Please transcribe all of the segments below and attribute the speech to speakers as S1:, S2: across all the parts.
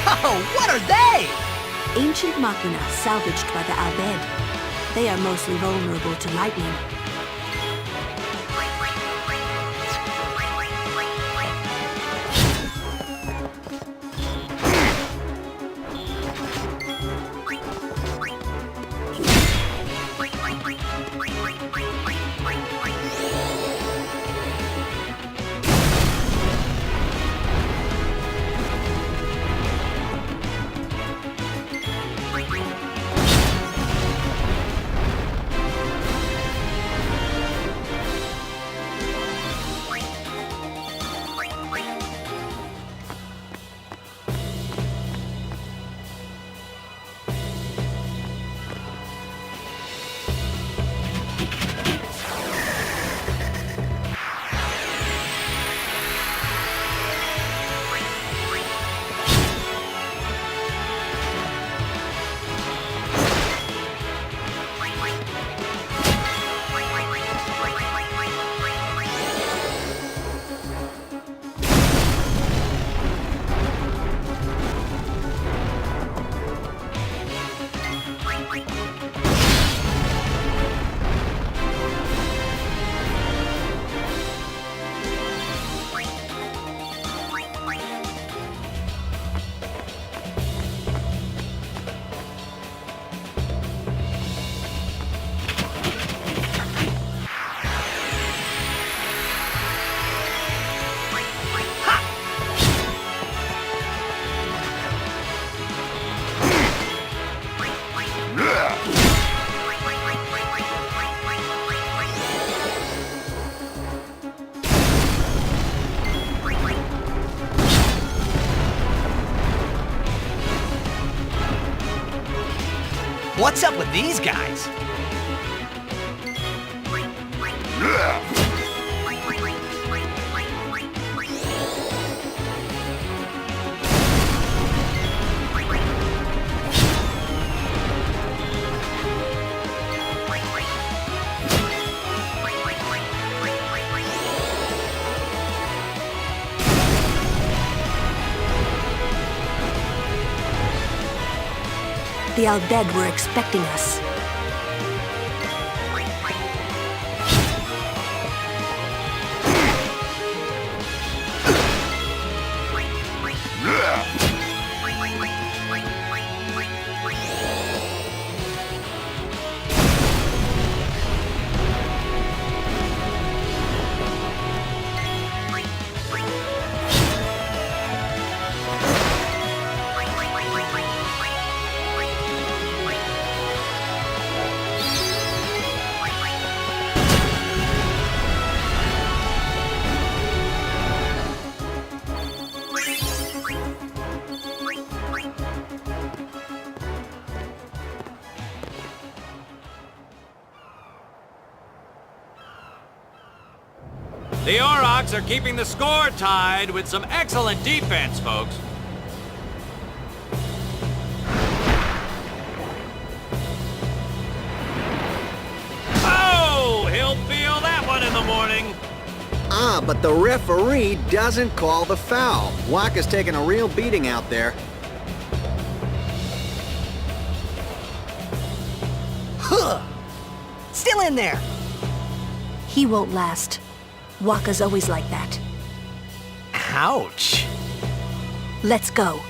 S1: Oh, what are they?
S2: Ancient machina salvaged by the Al-Bed. They are mostly vulnerable to lightning.
S1: What's up with these guys?
S2: The Al-Bed were expecting us.
S3: The Aurochs are keeping the score tied with some excellent defense, folks. Oh, he'll feel that one in the morning.
S4: Ah, but the referee doesn't call the foul. Waka's taking a real beating out there.
S1: Huh! Still in there!
S2: He won't last. Waka's always like that.
S1: Ouch!
S2: Let's go.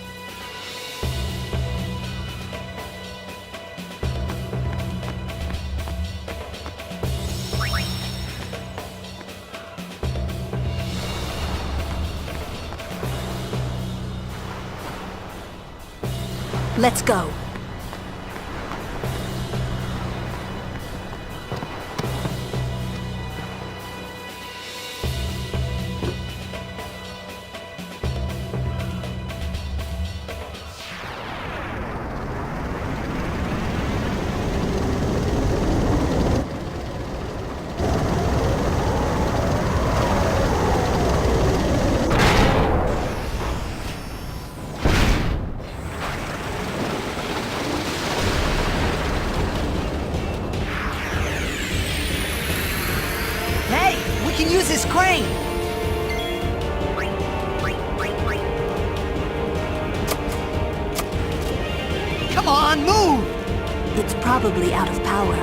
S2: Let's go.
S1: We can use this crane! Come on, move!
S2: It's probably out of power.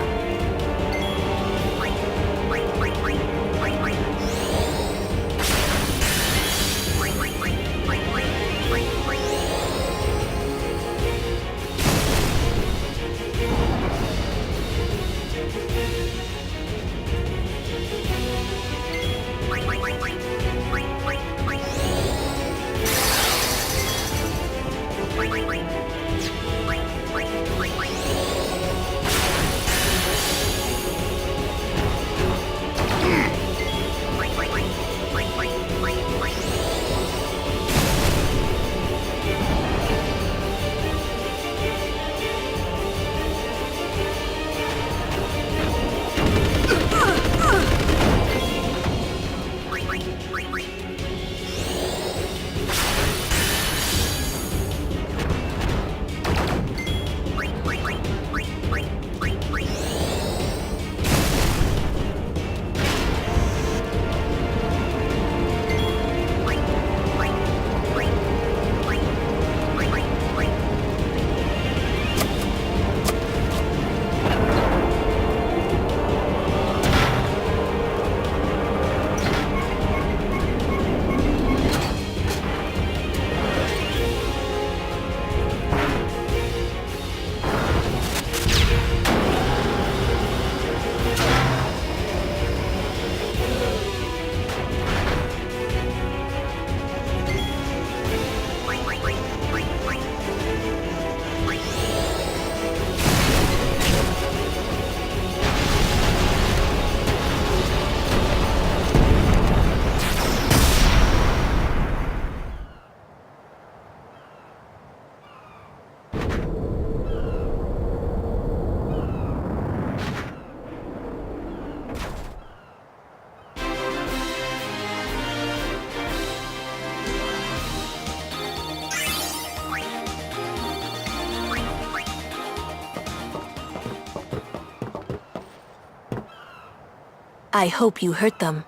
S2: I hope you hurt them.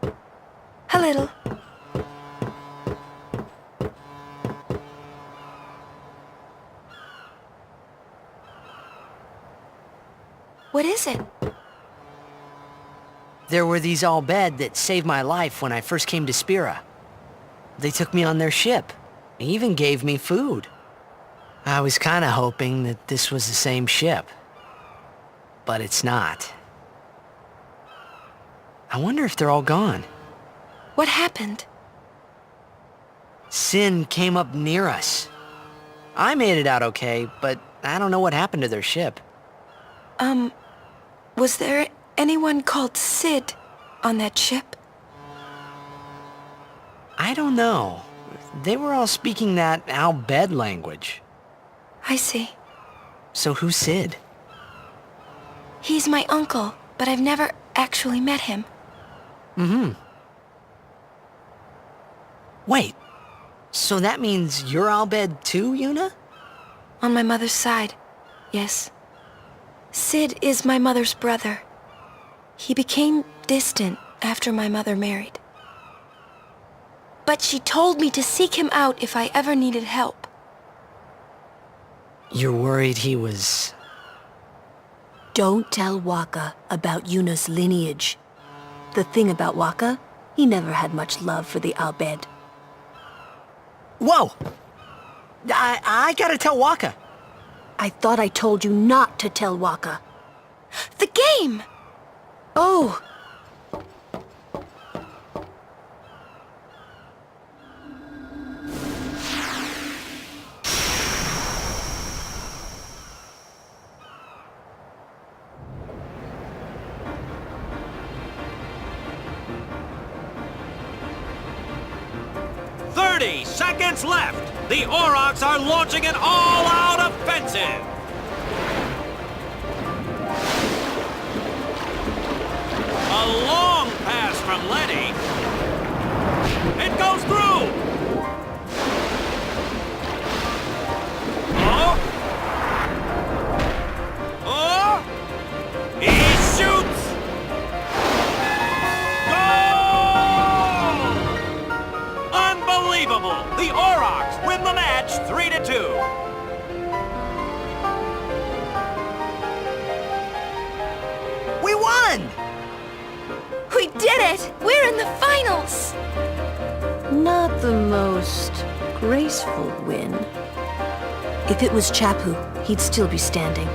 S2: A little. What is it?
S1: There were these Al Bhed that saved my life when I first came to Spira. They took me on their ship. They even gave me food. I was kinda hoping that this was the same ship. But it's not. I wonder if they're all gone.
S2: What happened?
S1: Sin came up near us. I made it out okay, but I don't know what happened to their ship.
S2: Was there anyone called Sid on that ship?
S1: I don't know. They were all speaking that Al Bhed language.
S2: I see.
S1: So who's Sid?
S2: He's my uncle, but I've never actually met him.
S1: Wait, so that means you're Al Bhed too, Yuna?
S2: On my mother's side, yes. Sid is my mother's brother. He became distant after my mother married. But she told me to seek him out if I ever needed help.
S1: You're worried he was...
S2: Don't tell Waka about Yuna's lineage. The thing about Waka, he never had much love for the Al Bhed.
S1: Whoa! I gotta tell Waka.
S2: I thought I told you not to tell Waka. The game! Oh!
S3: Seconds left. The Aurochs are launching an all-out offensive. A long pass from Letty. It goes through. Oh. Oh. He shoots. Unbelievable! The Aurochs win the match 3-2.
S2: did it! We're in the finals!
S5: Not the most graceful win. If it was Chapu, he'd still be standing.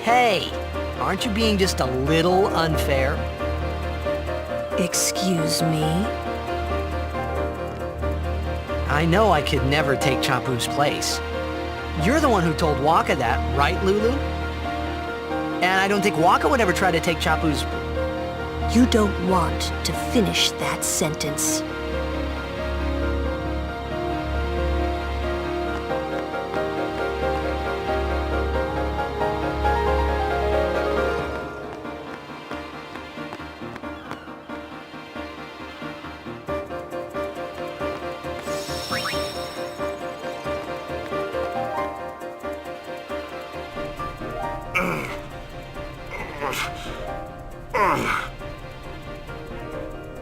S1: Hey, aren't you being just a little unfair?
S5: Excuse me?
S1: I know I could never take Chapu's place. You're the one who told Waka that, right, Lulu? And I don't think Waka would ever try to take Chapu's...
S5: You don't want to finish that sentence.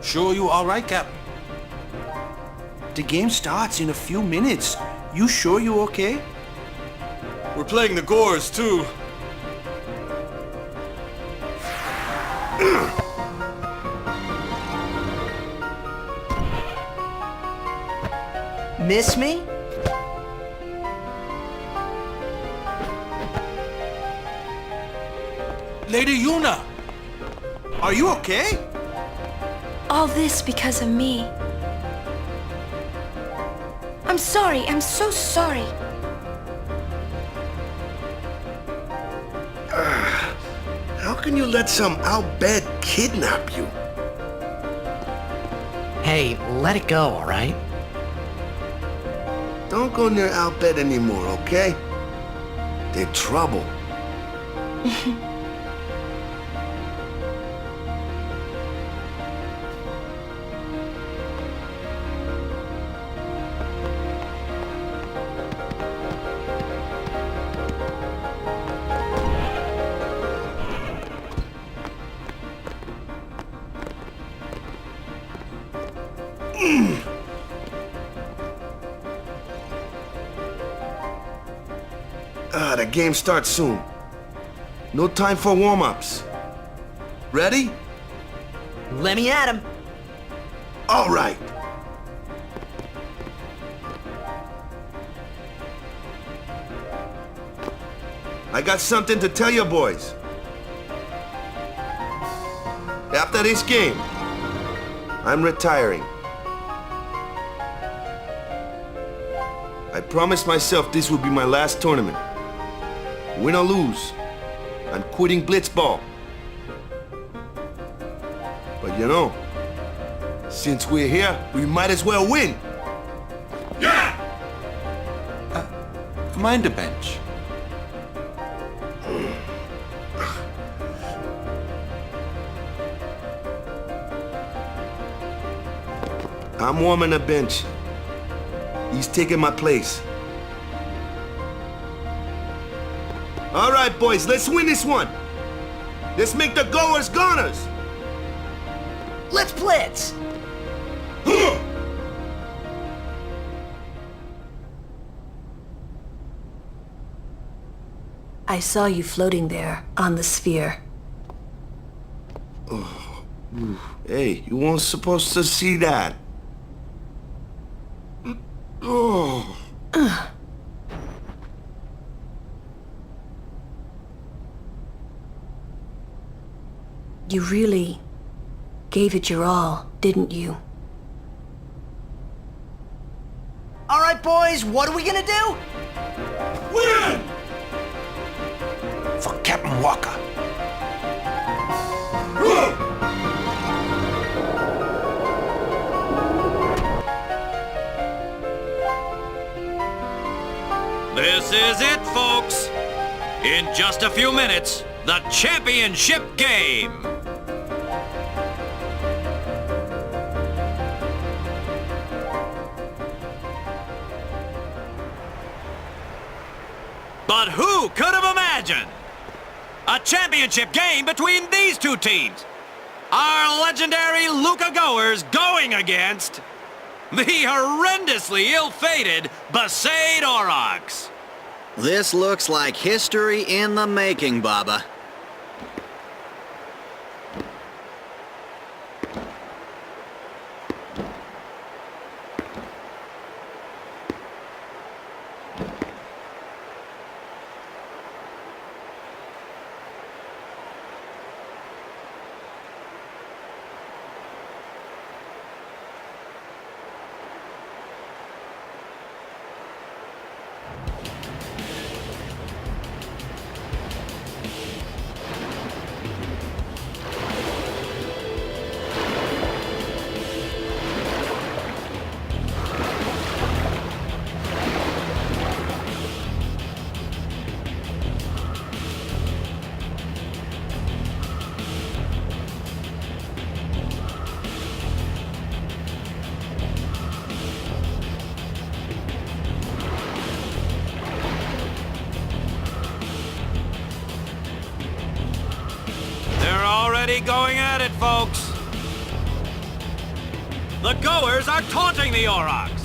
S6: Sure you all right, Captain? The game starts in a few minutes. You sure you okay?
S7: We're playing the Gores, too.
S1: Miss me?
S6: Lady Yuna! Are you okay?
S2: All this because of me. I'm sorry, I'm so sorry.
S7: How can you let some outbed kidnap you?
S1: Hey, let it go, all right?
S7: Don't go near outbed anymore, okay? They're trouble. The game starts soon. No time for warm-ups. Ready?
S1: Let me at him.
S7: All right. I got something to tell you boys. After this game, I'm retiring. I promised myself this would be my last tournament. Win or lose, I'm quitting Blitzball. But you know, since we're here, we might as well win. Yeah!
S6: Mind the bench.
S7: I'm warming the bench. He's taking my place. All right, boys, let's win this one. Let's make the goers goners.
S1: Let's blitz.
S5: I saw you floating there, on the sphere.
S7: Hey, you weren't supposed to see that. Oh.
S5: You really gave it your all, didn't you?
S1: All right, boys, what are we gonna do?
S7: Win!
S6: For Captain Walker.
S3: This is it, folks. In just a few minutes, the championship game. But who could have imagined a championship game between these two teams? Our legendary Luca Goers going against the horrendously ill-fated Besaid Aurochs.
S4: This looks like history in the making, Baba.
S3: Already going at it, folks. The Goers are taunting the Aurochs.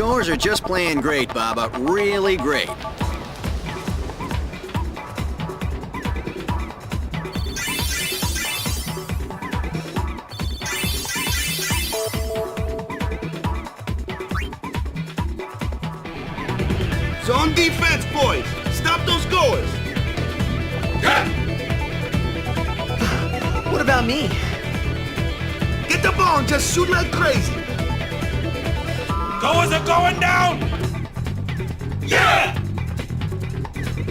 S4: Goers are just playing great, Baba. Really great.
S7: Zone defense, boys! Stop those goers!
S1: What about me?
S7: Get the ball and just shoot like crazy!
S3: Goers are going down! Yeah!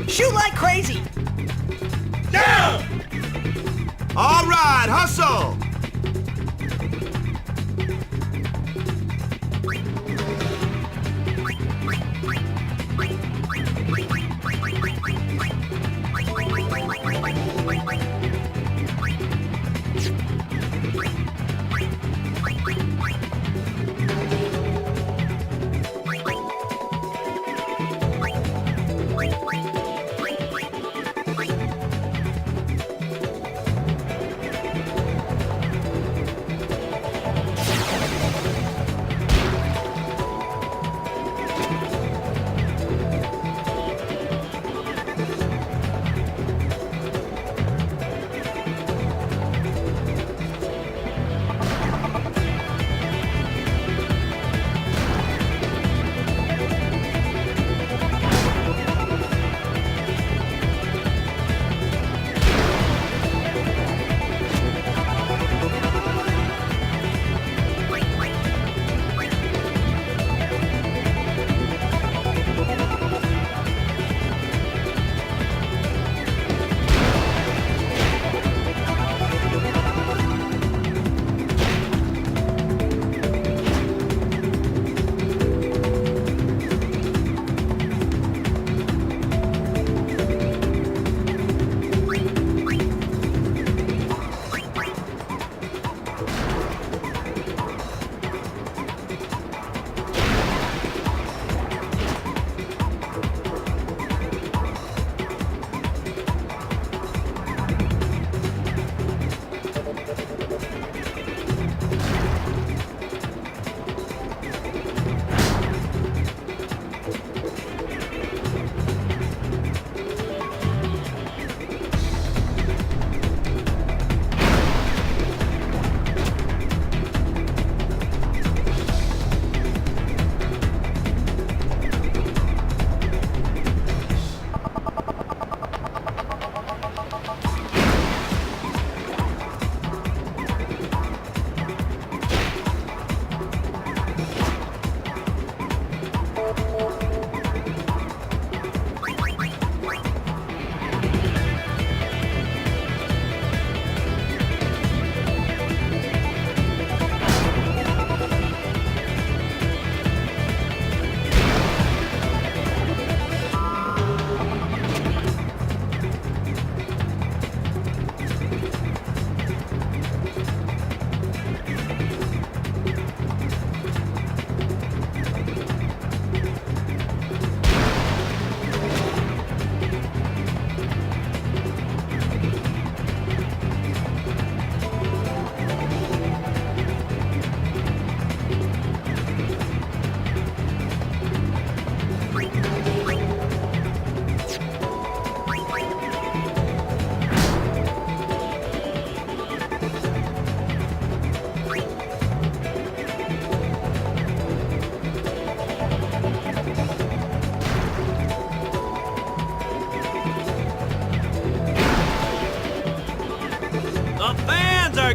S1: Shoot like crazy!
S3: Down!
S7: All right, hustle!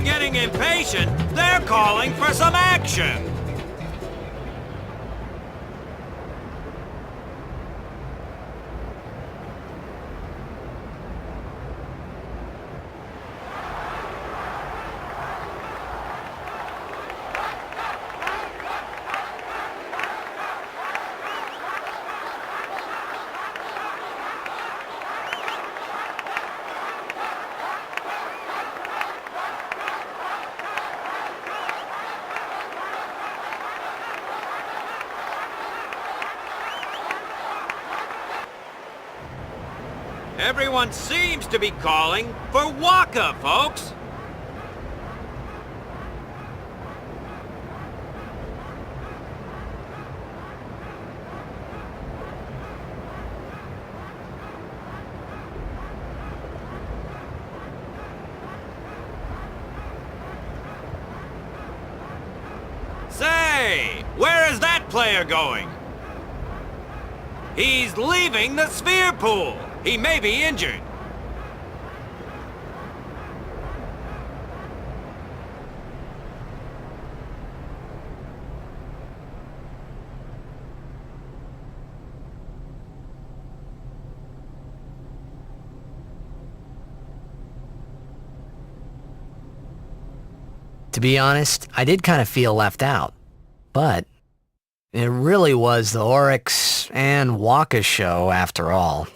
S3: getting impatient, they're calling for some action. Everyone seems to be calling for Waka, folks. Hey, where is that player going? He's leaving the sphere pool. He may be injured.
S1: To be honest, I did kind of feel left out. But it really was the Oryx and Waka show after all.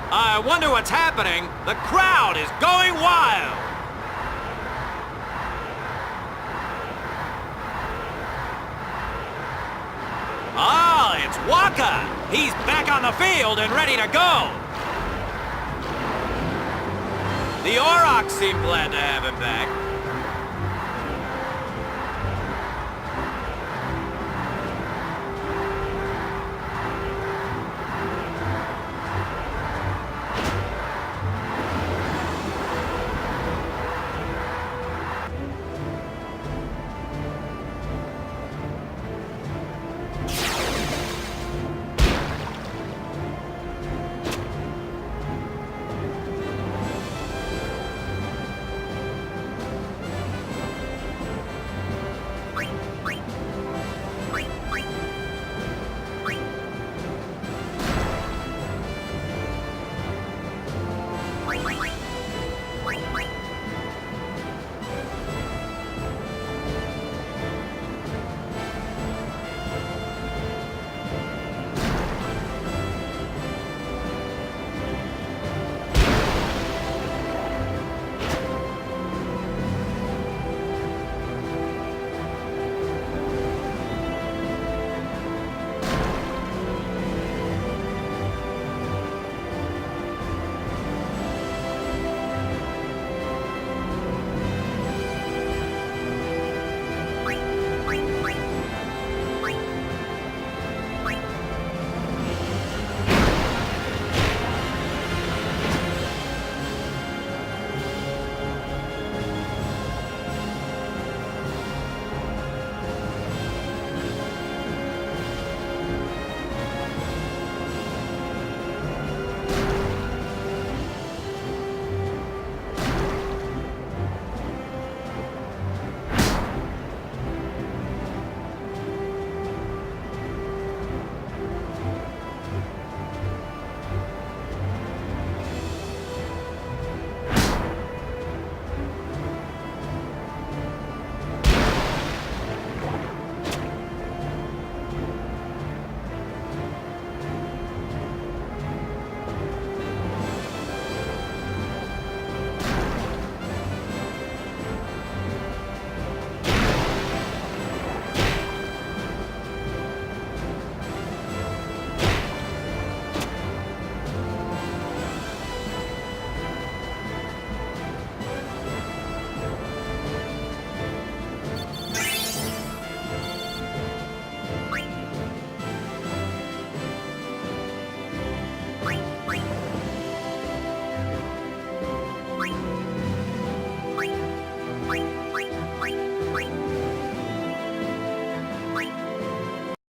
S3: I wonder what's happening. The crowd is going wild. Ah, it's Waka. He's back on the field and ready to go. The Aurochs seem glad to have him back.